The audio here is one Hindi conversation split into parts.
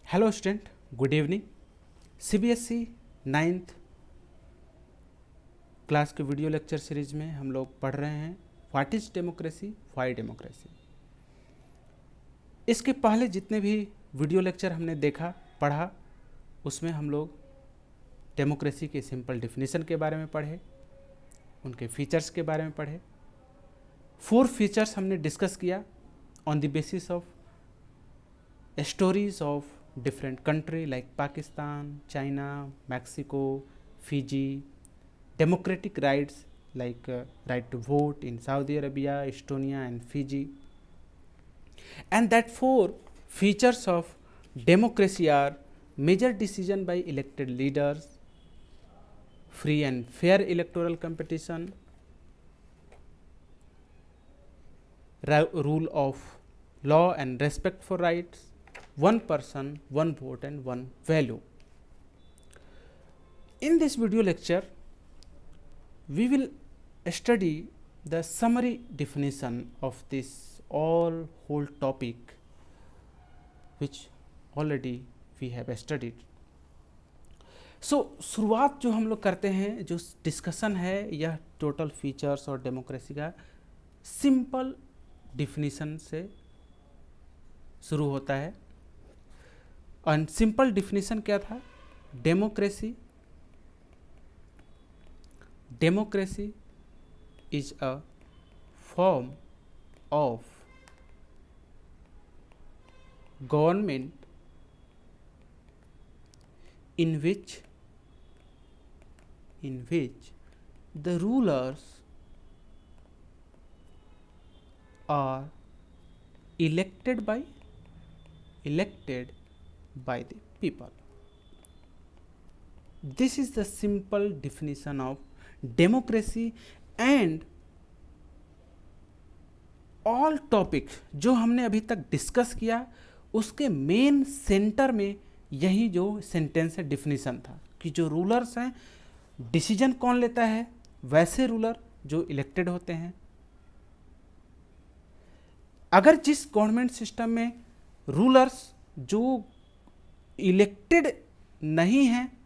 Hello student, good evening. CBSE ninth class के वीडियो लेक्चर सीरीज में हम लोग पढ़ रहे हैं what is democracy, why democracy. इसके पहले जितने भी वीडियो लेक्चर हमने देखा पढ़ा उसमें हम लोग डेमोक्रेसी के सिंपल डिफिनीशन के बारे में पढ़े, उनके फीचर्स के बारे में पढ़े। 4 फीचर्स हमने डिस्कस किया on the basis of stories of different country like Pakistan, China, Mexico, Fiji, democratic rights like right to vote in Saudi Arabia, Estonia and Fiji. And that 4 features of democracy are major decision by elected leaders, free and fair electoral competition, rule of law and respect for rights, one person, one vote and one value. In this video lecture, we will study the summary definition of this whole topic which already we have studied. So शुरुआत जो हम लोग करते हैं, जो डिस्कशन है यह टोटल फीचर्स और डेमोक्रेसी का सिंपल डिफिनीशन से शुरू होता है। और सिंपल डिफिनीशन क्या था? Democracy is a form of government in which the rulers are elected by the people. This is the simple definition of democracy and all topics जो हमने अभी तक डिस्कस किया उसके मेन सेंटर में यही जो सेंटेंस है डिफिनीशन था कि जो रूलर्स हैं, डिसीजन कौन लेता है? वैसे रूलर जो इलेक्टेड होते हैं। अगर जिस गवर्नमेंट सिस्टम में रूलर्स जो इलेक्टेड नहीं हैं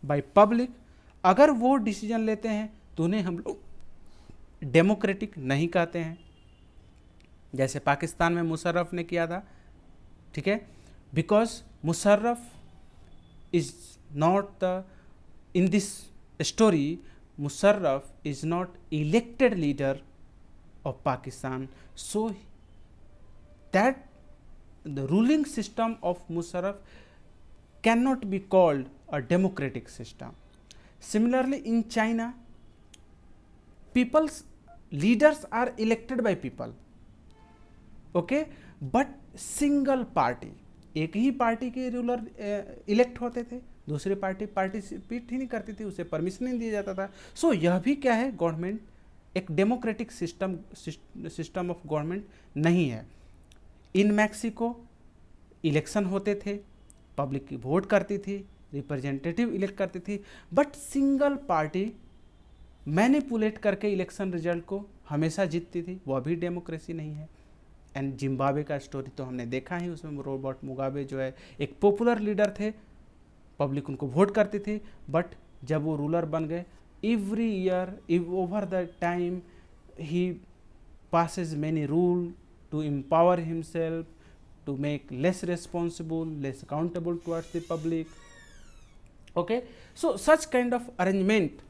बाय पब्लिक, अगर वो डिसीजन लेते हैं तो उन्हें हम लोग डेमोक्रेटिक नहीं कहते हैं। जैसे पाकिस्तान में मुशर्रफ ने किया था, ठीक है, because Musharraf is not the, in this story Musharraf is not elected leader of Pakistan, so that the ruling system of Musharraf cannot be called a democratic system. Similarly, in China, people's leaders are elected by people, okay, but single party, एक ही पार्टी के रूलर इलेक्ट होते थे, दूसरी पार्टी पार्टिसिपेट ही नहीं करती थी, उसे परमिशन नहीं दिया जाता था। सो यह भी क्या है? गवर्नमेंट एक डेमोक्रेटिक सिस्टम ऑफ गवर्नमेंट नहीं है। इन मैक्सिको इलेक्शन होते थे, पब्लिक की वोट करती थी, रिप्रेजेंटेटिव इलेक्ट करती थी, बट सिंगल पार्टी मैनिपुलेट करके इलेक्शन रिजल्ट को हमेशा जीतती थी, वह भी डेमोक्रेसी नहीं है। एंड जिम्बाब्वे का स्टोरी तो हमने देखा ही, उसमें रॉबर्ट मुगाबे जो है एक पॉपुलर लीडर थे, पब्लिक उनको वोट करती थी, बट जब वो रूलर बन गए, every year over the time he passes many rule to empower himself, to make less responsible, less accountable towards the public. Okay, so such kind of arrangement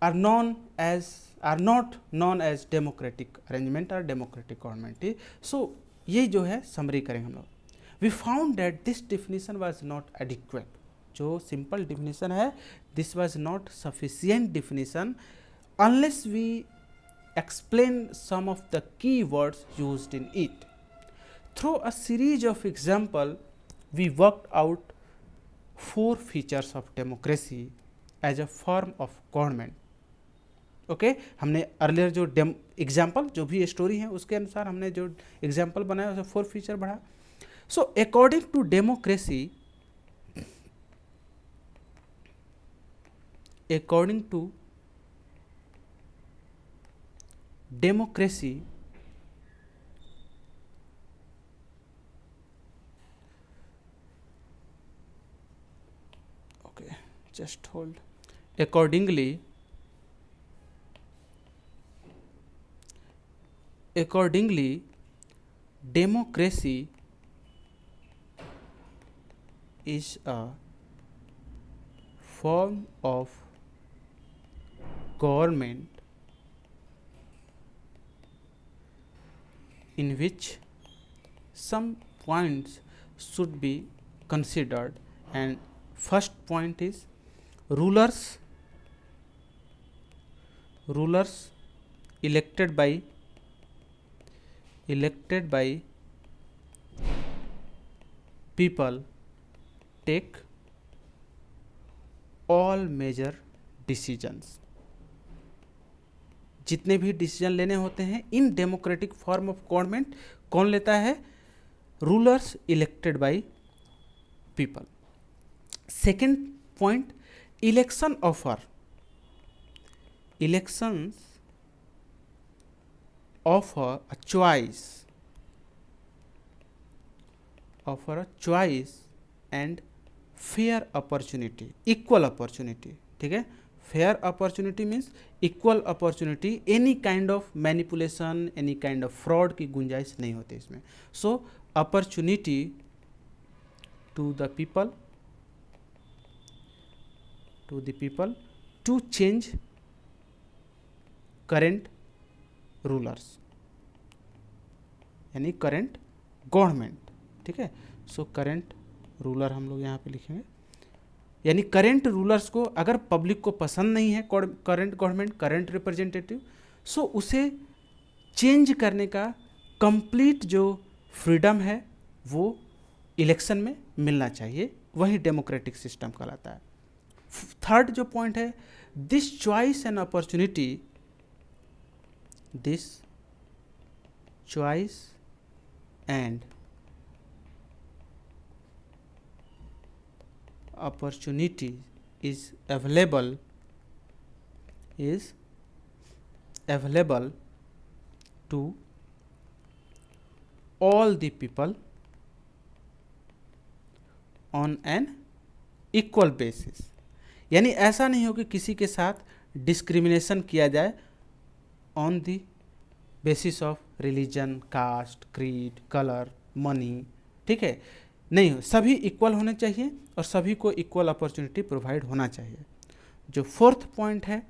are not known as democratic arrangement or democratic government. So ये जो है समरी करेंगे हम लोग। We found that this definition was not adequate. जो simple definition है, this was not sufficient definition unless we explain some of the key words used in it. Through a series of example, we worked out 4 features of democracy as a form of government. Okay, हमने अर्लियर जो एग्जाम्पल जो भी स्टोरी है उसके अनुसार हमने जो एग्जाम्पल बनाया उसे 4 फीचर बढ़ा। So according to democracy, just hold. Accordingly, democracy is a form of government in which some points should be considered, and first point is rulers elected by people take all major decisions. जितने भी डिसीजन लेने होते हैं in democratic form of government कौन लेता है? Rulers elected by people. Second point, elections offer a choice and fair opportunity, equal opportunity. ठीक है, fair opportunity means equal opportunity, any kind of manipulation, any kind of fraud की गुंजाइश नहीं होती इसमें. So opportunity to the people to change current rulers यानी करंट गवर्नमेंट. ठीक है, सो करंट रूलर हम लोग यहाँ पे लिखेंगे, यानी करंट रूलर्स को अगर पब्लिक को पसंद नहीं है करंट गवर्नमेंट, करंट रिप्रेजेंटेटिव, सो उसे चेंज करने का कंप्लीट जो फ्रीडम है वो इलेक्शन में मिलना चाहिए, वही डेमोक्रेटिक सिस्टम कहलाता है. थर्ड जो पॉइंट है, this choice and opportunity is available to all the people on an equal basis. यानी ऐसा नहीं हो कि किसी के साथ डिस्क्रिमिनेशन किया जाए on the basis of religion, caste, creed, colour, money. ठीक है, नहीं हो, सभी इक्वल होने चाहिए और सभी को इक्वल अपॉर्चुनिटी प्रोवाइड होना चाहिए. जो फोर्थ पॉइंट है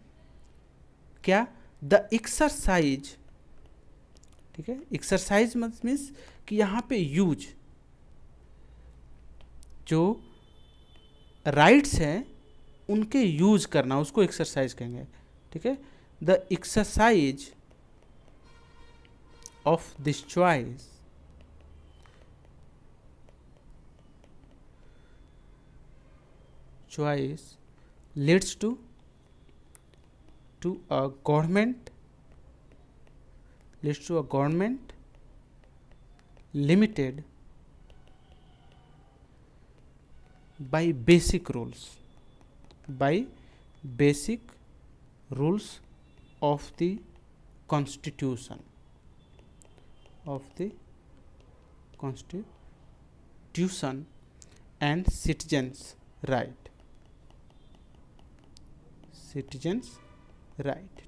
क्या? The exercise. ठीक है, एक्सरसाइज मीन्स कि यहाँ पे यूज जो राइट्स हैं उनके यूज करना, उसको एक्सरसाइज कहेंगे. ठीक है, the exercise of this choice leads to a government limited by basic rules of the constitution and citizens right.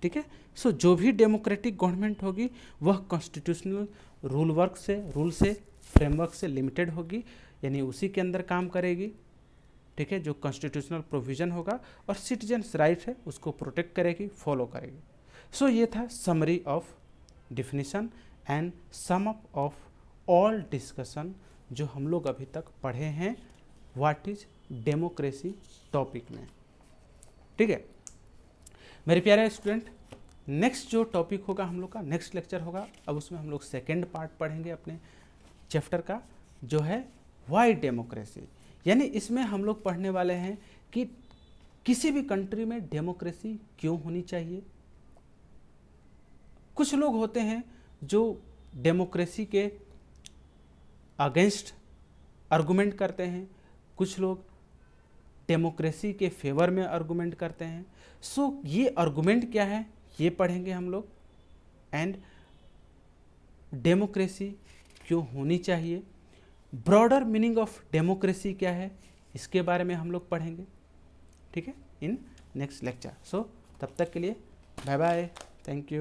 ठीक है, सो जो भी डेमोक्रेटिक गवर्नमेंट होगी वह कॉन्स्टिट्यूशनल रूल से फ्रेमवर्क से लिमिटेड होगी, यानी उसी के अंदर काम करेगी. ठीक है, जो कॉन्स्टिट्यूशनल प्रोविजन होगा और सिटीजन्स राइट है उसको प्रोटेक्ट करेगी, फॉलो करेगी. सो ये था summary of definition and sum up of all discussion जो हम लोग अभी तक पढ़े हैं व्हाट इज डेमोक्रेसी टॉपिक में. ठीक है मेरे प्यारे स्टूडेंट, नेक्स्ट जो टॉपिक होगा हम लोग का, नेक्स्ट लेक्चर होगा, अब उसमें हम लोग सेकेंड पार्ट पढ़ेंगे अपने चैप्टर का, जो है व्हाई डेमोक्रेसी. यानी इसमें हम लोग पढ़ने वाले हैं कि किसी भी कंट्री में डेमोक्रेसी क्यों होनी चाहिए. कुछ लोग होते हैं जो डेमोक्रेसी के अगेंस्ट आर्गुमेंट करते हैं, कुछ लोग डेमोक्रेसी के फेवर में आर्गुमेंट करते हैं. सो ये आर्गुमेंट क्या है ये पढ़ेंगे हम लोग, एंड डेमोक्रेसी क्यों होनी चाहिए, ब्रॉडर मीनिंग ऑफ डेमोक्रेसी क्या है इसके बारे में हम लोग पढ़ेंगे. ठीक है, इन नेक्स्ट लेक्चर। सो तब तक के लिए बाय बाय, थैंक यू।